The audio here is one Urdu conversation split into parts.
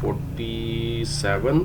47।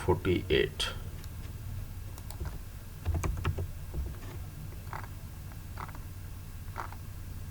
48।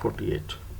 48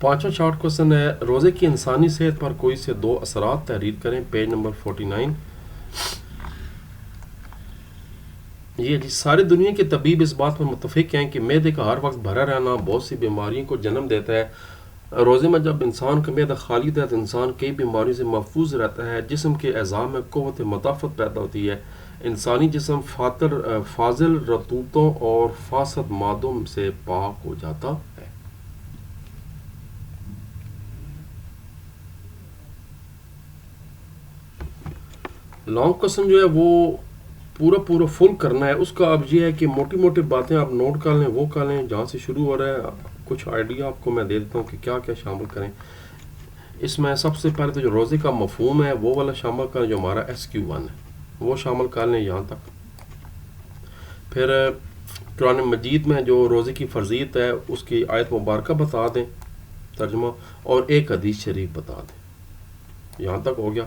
پانچواں شارٹ کوشچن ہے، روزے کی انسانی صحت پر کوئی سے دو اثرات تحریر کریں، پیج نمبر 49۔ یہ جی ساری دنیا کے طبیب اس بات پر متفق ہیں کہ معدے کا ہر وقت بھرا رہنا بہت سی بیماریوں کو جنم دیتا ہے۔ روزے میں جب انسان کا معدہ خالی ہوتا ہے تو انسان کئی بیماریوں سے محفوظ رہتا ہے، جسم کے اعضاء میں قوت مدافعت پیدا ہوتی ہے، انسانی جسم فاضل رطوبتوں اور فاسد مادوں سے پاک ہو جاتا ہے۔ لانگ کوشچن جو ہے وہ پورا فل کرنا ہے، اس کا اب یہ ہے کہ موٹی موٹی باتیں آپ نوٹ کر لیں، وہ کر لیں جہاں سے شروع ہو رہا ہے۔ کچھ آئیڈیا آپ کو میں دے دیتا ہوں کہ کیا کیا شامل کریں اس میں۔ سب سے پہلے تو جو روزے کا مفہوم ہے وہ والا شامل کریں، جو ہمارا SQ1 ہے وہ شامل کر لیں یہاں تک۔ پھر قرآن مجید میں جو روزے کی فرضیت ہے اس کی آیت مبارکہ بتا دیں ترجمہ، اور ایک حدیث شریف بتا دیں، یہاں تک ہو گیا۔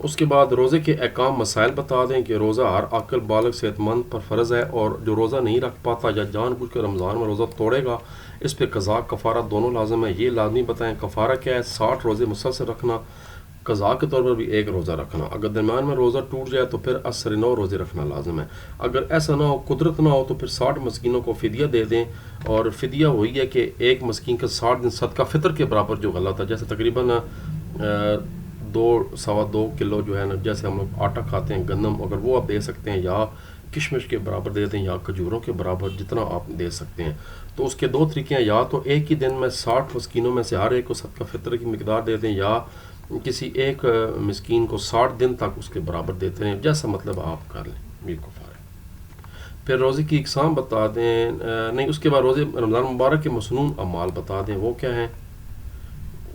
اس کے بعد روزے کے احکام مسائل بتا دیں کہ روزہ ہر عاقل بالغ صحت مند پر فرض ہے، اور جو روزہ نہیں رکھ پاتا یا جان بوجھ کر رمضان میں روزہ توڑے گا اس پہ قضا کفارہ دونوں لازم ہے۔ یہ لازمی بتائیں کفارہ کیا ہے؟ 60 روزے مسلسل رکھنا، قضا کے طور پر بھی ایک روزہ رکھنا، اگر درمیان میں روزہ ٹوٹ جائے تو پھر اثر 9 روزے رکھنا لازم ہے۔ اگر ایسا نہ ہو، قدرت نہ ہو، تو پھر 60 مسکینوں کو فدیہ دے دیں، اور فدیہ وہی ہے کہ ایک مسکین کا 60 دن صدقہ فطر کے برابر جو غلہ تھا، جیسے تقریباً 2.25 کلو جو ہے نا، جیسے ہم لوگ آٹا کھاتے ہیں گندم، اگر وہ آپ دے سکتے ہیں، یا کشمش کے برابر دے دیں یا کھجوروں کے برابر، جتنا آپ دے سکتے ہیں۔ تو اس کے 2 طریقے ہیں، یا تو ایک ہی دن میں 60 مسکینوں میں سے ہر ایک کو صدقہ فطر کی مقدار دے دیں، یا کسی ایک مسکین کو 60 دن تک اس کے برابر دیتے ہیں، جیسا مطلب آپ کر لیں، یہ کفارہ ہے۔ پھر روزے کی اقسام بتا دیں، نہیں اس کے بعد روزے رمضان مبارک کے مسنون اعمال بتا دیں، وہ کیا ہیں،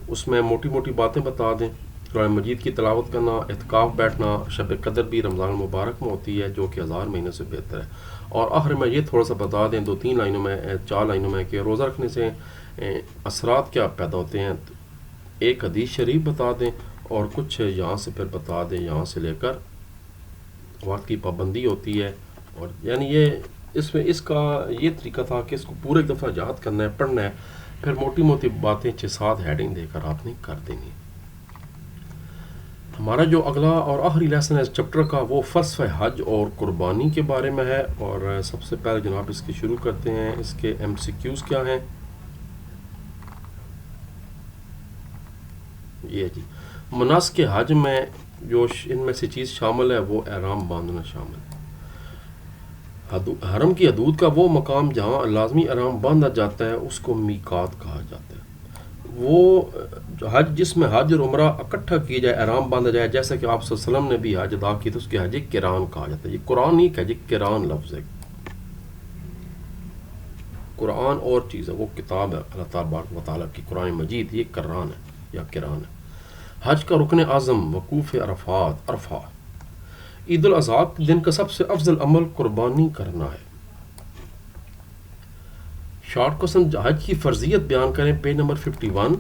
اس میں موٹی موٹی باتیں بتا دیں۔ قرآن مجید کی تلاوت کرنا، اعتکاف بیٹھنا، شب قدر بھی رمضان مبارک میں ہوتی ہے جو کہ 1000 مہینے سے بہتر ہے۔ اور آخر میں یہ تھوڑا سا بتا دیں 2-3 لائنوں میں، 4 لائنوں میں، کہ روزہ رکھنے سے اثرات کیا پیدا ہوتے ہیں، ایک حدیث شریف بتا دیں، اور کچھ یہاں سے پھر بتا دیں، یہاں سے لے کر وقت کی پابندی ہوتی ہے، اور یعنی یہ اس میں اس کا یہ طریقہ تھا کہ اس کو پورے ایک دفعہ یاد کرنا ہے، پڑھنا ہے، پھر موٹی موٹی باتیں 6-7 ہیڈنگ دے کر آپ نے کر دینی۔ ہمارا جو اگلا اور آخری لیسن ہے اس چپٹر کا وہ فلسفہ حج اور قربانی کے بارے میں ہے، اور سب سے پہلے جناب اس کی شروع کرتے ہیں۔ اس کے MCQs کیا ہیں؟ یہ جی مناسک حج میں جو ان میں سے چیز شامل ہے وہ احرام باندھنا شامل ہے۔ حرم کی حدود کا وہ مقام جہاں لازمی احرام باندھا جاتا ہے اس کو میقات کہا جاتا ہے۔ وہ حج جس میں حج اور عمرہ اکٹھا کی جائے، احرام باندھا جائے، جیسا کہ آپ صلی اللہ علیہ وسلم نے بھی حج ادا کی تو اس کے حج کران کہا جاتا ہے۔ یہ قرآن نہیں کہ حج کران لفظ ہے، قرآن اور چیز ہے، وہ کتاب ہے اللہ تبارک و تعالیٰ کی قرآن مجید، یہ کران ہے یا کران ہے۔ حج کا رکن اعظم وقوف عرفات، عرفہ۔ عید الاضحیٰ کے دن کا سب سے افضل عمل قربانی کرنا ہے۔ شارٹ کوشچن، حج کی فرضیت بیان کریں، پیج نمبر 51۔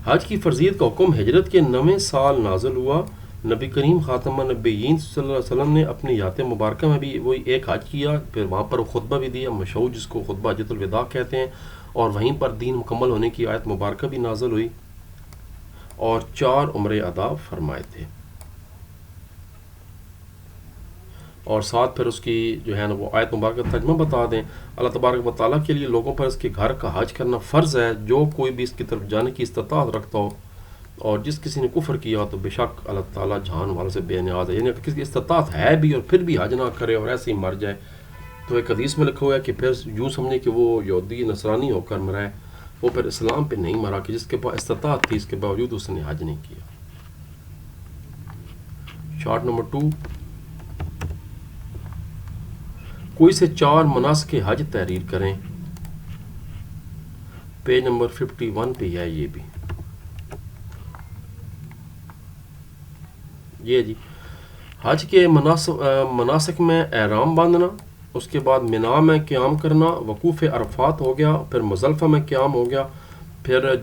حج کی فرضیت کا حکم ہجرت کے 9ویں سال نازل ہوا۔ نبی کریم خاتم النبیین صلی اللہ علیہ وسلم نے اپنی حیات مبارکہ میں بھی وہی ایک حج کیا، پھر وہاں پر خطبہ بھی دیا مشہور، جس کو خطبہ حجۃ الوداع کہتے ہیں، اور وہیں پر دین مکمل ہونے کی آیت مبارکہ بھی نازل ہوئی، اور 4 عمرے ادا فرمائے تھے، اور ساتھ پھر اس کی جو ہے نا وہ آیت مبارکہ ترجمہ بتا دیں۔ اللہ تبارک و تعالیٰ کے لیے لوگوں پر اس کے گھر کا حج کرنا فرض ہے، جو کوئی بھی اس کی طرف جانے کی استطاعت رکھتا ہو، اور جس کسی نے کفر کیا تو بے شک اللہ تعالیٰ جہان والوں سے بے نیاز ہے۔ یعنی اگر کسی کی استطاعت ہے بھی اور پھر بھی حج نہ کرے اور ایسے ہی مر جائے تو ایک حدیث میں لکھا ہوا ہے کہ پھر یوں سمجھے کہ وہ یہودی نصرانی ہو کر مرا ہے، وہ پھر اسلام پہ نہیں مرا، کہ جس کے پاس استطاعت تھی اس کے باوجود اس نے حج نہیں کیا۔ شارٹ نمبر 2، کوئی سے 4 مناسک حج تحریر کریں، پیج نمبر 51 پہ ہے یہ بھی۔ یہ جی حج کے مناسک میں احرام باندھنا، اس کے بعد مینا میں قیام کرنا، وقوف عرفات ہو گیا، پھر مزدلفہ میں قیام ہو گیا، پھر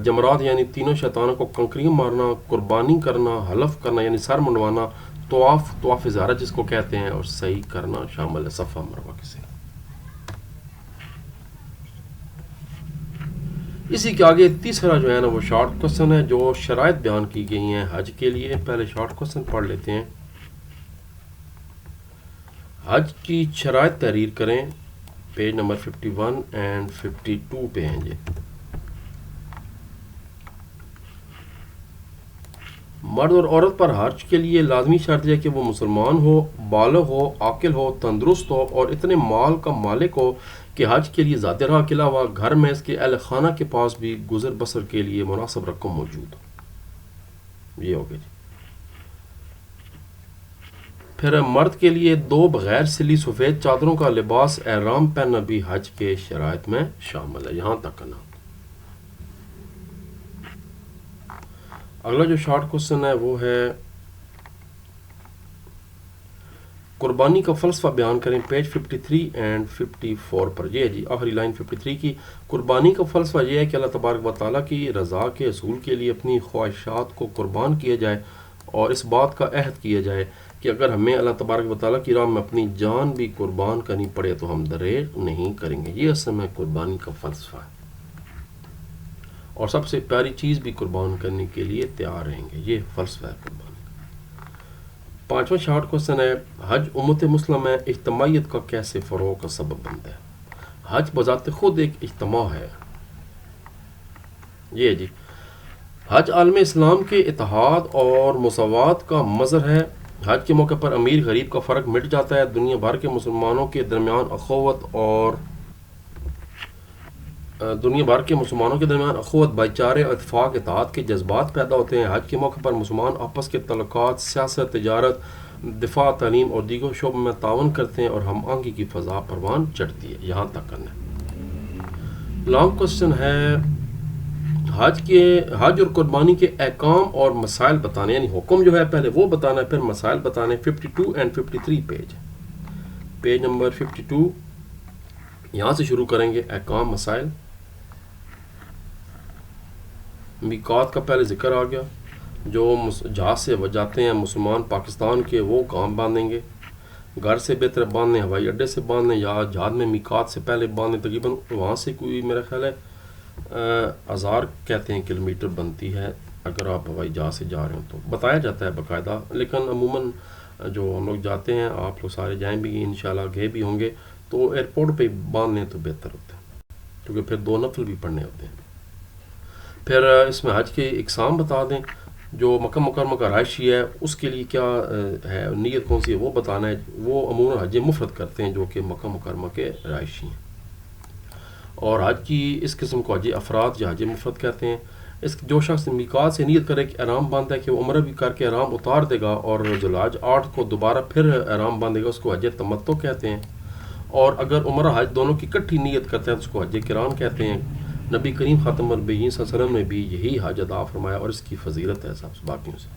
جمرات یعنی تینوں شیطانوں کو کنکریاں مارنا، قربانی کرنا، حلف کرنا یعنی سر منڈوانا، طواف زیارت جس کو کہتے ہیں، اور صحیح کرنا شامل ہے صفا مروہ کے سے۔ اسی کے آگے تیسرا جو ہے نا وہ شارٹ کوسچن ہے، جو شرائط بیان کی گئی ہیں حج کے لیے۔ پہلے شارٹ کوسچن پڑھ لیتے ہیں۔ حج کی شرائط تحریر کریں، پیج نمبر 51 اینڈ 52 پہ ہیں جی۔ مرد اور عورت پر حج کے لیے لازمی شرط ہے کہ وہ مسلمان ہو، بالغ ہو، عاقل ہو، تندرست ہو اور اتنے مال کا مالک ہو کہ حج کے لیے ذات راہ کے علاوہ گھر میں اس کے اہل خانہ کے پاس بھی گزر بسر کے لیے مناسب رقم موجود ہو۔ یہ ہو گیا جی۔ پھر مرد کے لیے 2 بغیر سلی سفید چادروں کا لباس احرام پہننا بھی حج کے شرائط میں شامل ہے۔ یہاں تک کرنا۔ اگلا جو شارٹ کوسچن ہے وہ ہے قربانی کا فلسفہ بیان کریں، پیج 53 اینڈ 54 پر۔ یہ ہے جی آخری لائن 53 کی۔ قربانی کا فلسفہ یہ ہے کہ اللہ تبارک و تعالیٰ کی رضا کے حصول کے لیے اپنی خواہشات کو قربان کیا جائے، اور اس بات کا عہد کیا جائے کہ اگر ہمیں اللہ تبارک و تعالیٰ کی راہ میں اپنی جان بھی قربان کرنی پڑے تو ہم دریغ نہیں کریں گے۔ یہ اصل میں قربانی کا فلسفہ ہے، اور سب سے پیاری چیز بھی قربان کرنے کے لیے تیار رہیں گے۔ یہ فلسفہ ہے قربانی کا۔ 5واں شارٹ کوسچن ہے حج امت مسلم میں اجتماعیت کا کیسے فروغ کا سبب بنتا ہے؟ حج بذات خود ایک اجتماع ہے۔ یہ جی حج عالم اسلام کے اتحاد اور مساوات کا مظہر ہے۔ حج کے موقع پر امیر غریب کا فرق مٹ جاتا ہے، دنیا بھر کے مسلمانوں کے درمیان اخوت بھائی چارے اور اتفاق اتحاد کے جذبات پیدا ہوتے ہیں۔ حج کے موقع پر مسلمان آپس کے تعلقات، سیاست، تجارت، دفاع، تعلیم اور دیگر شعبوں میں تعاون کرتے ہیں اور ہم آہنگی کی فضا پروان چڑھتی ہے۔ یہاں تک کرنا ہے۔ لانگ کوسچن ہے حج اور قربانی کے احکام اور مسائل بتانے، یعنی حکم جو ہے پہلے وہ بتانا ہے، پھر مسائل بتانے۔ 52 اینڈ 53 پیج نمبر 52 یہاں سے شروع کریں گے۔ احکام مسائل۔ میقات کا پہلے ذکر آ گیا، جو جہاز سے جاتے ہیں مسلمان پاکستان کے وہ کہاں باندھیں گے؟ گھر سے بہتر باندھیں، ہوائی اڈے سے باندھیں، یا جہاز میں میقات سے پہلے باندھیں۔ تقریباً وہاں سے کوئی میرا خیال ہے 1000 کہتے ہیں کلومیٹر بنتی ہے اگر آپ ہوائی جہاز سے جا رہے ہوں تو، بتایا جاتا ہے باقاعدہ۔ لیکن عموماً جو ہم لوگ جاتے ہیں، آپ لوگ سارے جائیں بھی انشاءاللہ، گئے بھی ہوں گے، تو ایئرپورٹ پہ باندھ لیں تو بہتر ہوتا ہے، کیونکہ پھر 2 نفل بھی پڑھنے ہوتے ہیں۔ پھر اس میں حج کے اقسام بتا دیں، جو مکہ مکرمہ کا رہائشی ہے اس کے لیے کیا ہے، نیت کون سی ہے وہ بتانا ہے۔ وہ عموماً حج مفرد کرتے ہیں جو کہ مکہ مکرمہ کے رہائشی ہیں، اور حج کی اس قسم کو حج افراد یا حج مفرد کہتے ہیں۔ جو شخص میقات سے نیت کرے کہ احرام باندھتا ہے کہ وہ عمرہ بھی کر کے احرام اتار دے گا اور ذوالحج 8 کو دوبارہ پھر احرام باندھے گا، اس کو حج تمتع کہتے ہیں۔ اور اگر عمرہ حج دونوں کی اکٹھی نیت کرتے ہیں تو اس کو حج قران کہتے ہیں۔ نبی کریم خاتم النبیین صلی اللہ علیہ وسلم نے بھی یہی حج ادا فرمایا، اور اس کی فضیلت ہے سب باقیوں سے۔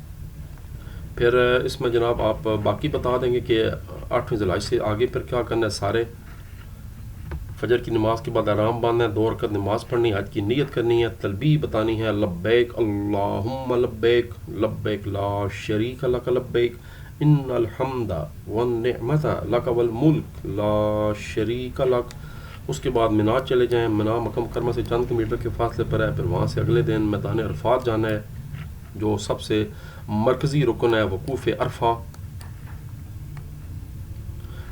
پھر اس میں جناب آپ باقی بتا دیں گے کہ 8ویں ذوالحج سے آگے پھر کیا کرنا ہے۔ سارے فجر کی نماز کے بعد احرام باندھنا ہے، 2 رکعت نماز پڑھنی، حج کی نیت کرنی ہے، تلبیہ بتانی ہے، لبیک اللہم لبیک، لبیک لا شریک لک لبیک، ان الحمد والنعمت لک والملک لا شریک لک۔ اس کے بعد مینا چلے جائیں، مینا مکہ مکرمہ سے چند کلومیٹر کے فاصلے پر ہے۔ پھر وہاں سے اگلے دن میدان عرفات جانا ہے، جو سب سے مرکزی رکن ہے، وقوف عرفہ۔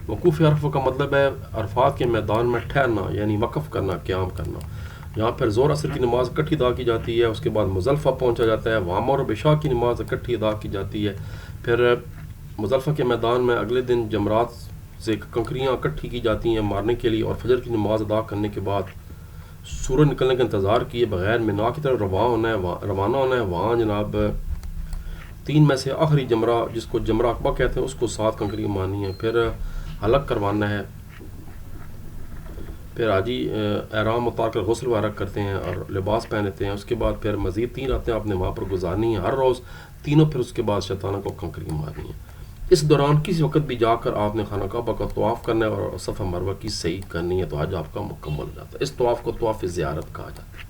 وقوف عرفہ کا مطلب ہے عرفات کے میدان میں ٹھہرنا، یعنی وقف کرنا، قیام کرنا۔ یہاں پھر ظہر عصر کی نماز اکٹھی ادا کی جاتی ہے، اس کے بعد مزدلفہ پہنچا جاتا ہے، وہاں مغرب عشاء کی نماز اکٹھی ادا کی جاتی ہے۔ پھر مزدلفہ کے میدان میں اگلے دن جمرات سے کنکریاں اکٹھی کی جاتی ہیں مارنے کے لیے، اور فجر کی نماز ادا کرنے کے بعد سورج نکلنے کا انتظار کیے بغیر مینا کی طرف روانہ ہونا ہے۔ وہاں جناب 3 میں سے آخری جمرہ جس کو جمرہ عقبہ کہتے ہیں اس کو 7 کنکریاں مارنی ہیں، پھر حلق کروانا ہے، پھر حاجی احرام اتار کر غسل وغیرہ کرتے ہیں اور لباس پہنتے ہیں۔ اس کے بعد پھر مزید 3 راتیں آپ نے وہاں پر گزارنی ہیں ہر روز تینوں، پھر اس کے بعد شیطانہ کو کنکریاں مارنی ہیں۔ اس دوران کسی وقت بھی جا کر آپ نے خانہ کعبہ کا طواف کرنا ہے اور صفا مروہ کی صحیح کرنی ہے، تو حج آپ کا مکمل ہو جاتا ہے۔ اس طواف کو طواف زیارت کہا جاتا ہے،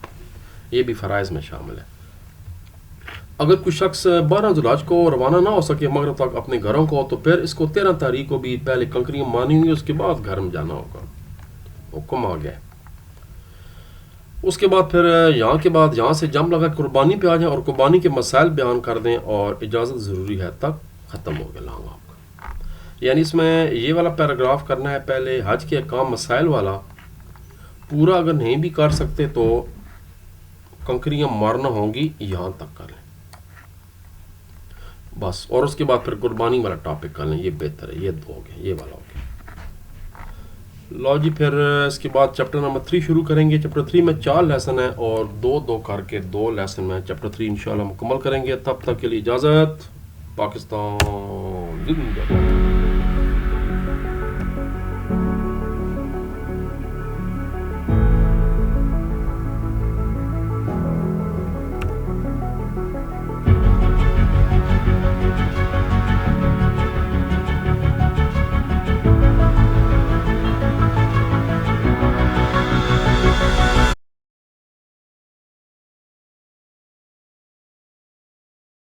یہ بھی فرائض میں شامل ہے۔ اگر کوئی شخص 12 ذوالحج کو روانہ نہ ہو سکے مغرب تک اپنے گھروں کو، تو پھر اس کو 13 تاریخ کو بھی پہلے کنکریاں مارنی ہوئی، اس کے بعد گھر میں جانا ہوگا. حکم آ گیا. اس کے بعد پھر یہاں سے جم لگا قربانی پہ آ جائیں اور قربانی کے مسائل بیان کر دیں، اور اجازت ضروری ہے تک ختم ہو گیا لانگ آپ کا. یعنی اس میں یہ والا پیراگراف کرنا ہے پہلے حج کے احکام مسائل والا پورا. اگر نہیں بھی کر سکتے تو کنکریاں مارنا ہوں گی یہاں تک کر لیں بس، اور اس کے بعد پھر قربانی والا ٹاپک کر لیں. یہ بہتر ہے. یہ دو ہو گیا، یہ والا ہو گیا. لو جی، پھر اس کے بعد چیپٹر نمبر 3 شروع کریں گے. چیپٹر 3 میں 4 لیسن ہیں اور دو کر کے 2 لیسن میں چیپٹر 3 انشاءاللہ مکمل کریں گے. تب تک کے لیے اجازت. پاکستان زندہ باد.